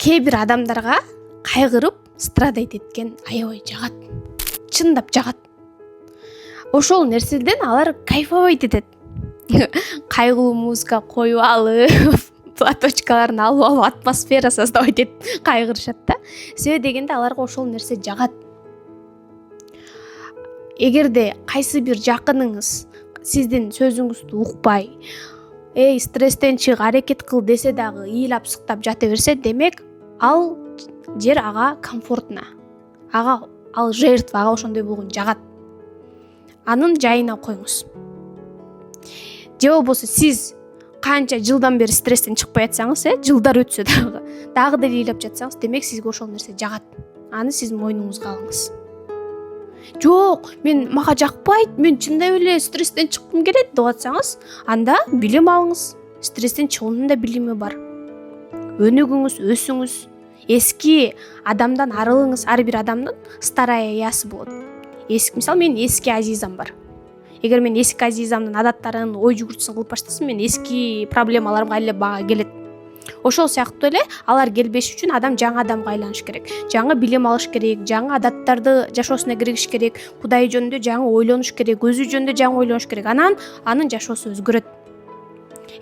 кээ бир адамдарга кайгырып страдайт эткен аябай жагат. Чындап жагат. Ошол нерседен алар кайфабайт этет. Кайгылуу музыка коюп алып, платочкаларын алып атмосфера создавать этип кайгырышат да. Себеби дегенде аларга ошол нерсе жагат. Эгерде кайсы бир жакыныңыз сиздин сөзүңүздү укпай, стресстен чык, аракет кыл десе дагы ыйлап сыктап жата берсе, демек ал жер ага комфортно. Ал жертва, ага ошондой болгон жагат. Анын жайына коюңуз. Же болбосо сиз канча жылдан бери стресстен чыкпай атсаңыз, жылдар өтсө дагы деле ыйлап жатсаңыз, демек сизге ошол нерсе жагат. Аны сиз мойнуңузга алыңыз. Жок, мага жакпайт, мен чындай эле стресстен чыккым келет деп атсаңыз, анда билим алыңыз. Стресстен чыгуунун да билими бар. Өнүгүңүз, өсүңүз. Эски адамдан арылыңыз. Ар бир адамдын старая ясы болот. Мисалы менин эски азизам бар. Эгер мен эски азизамдын адаттарын, ой жүгүртүсүн кылып баштасам, мен эски проблемаларымга эле бага келет. Ошол сыяктуу эле алар келбеш үчүн адам жаңы адамга айланыш керек. Жаңы билим алыш керек, жаңы адаттарды жашоосуна киргизиш керек, Кудай жөнүндө жаңы ойлонуш керек, өзү жөнүндө жаңы ойлонуш керек. Анын жашоосу өзгөрөт.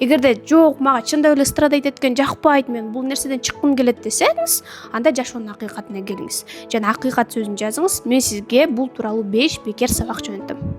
Эгерде жок, мага чындап эле страдайт эткен, жакпайт, мен бул нерседен чыккым келет десеңиз, анда жашоонун акыйкатына келиңиз. Жана акыйкат сөзүн жазыңыз. Мен сизге бул тууралуу 5 бекер сабак жөнөттүм.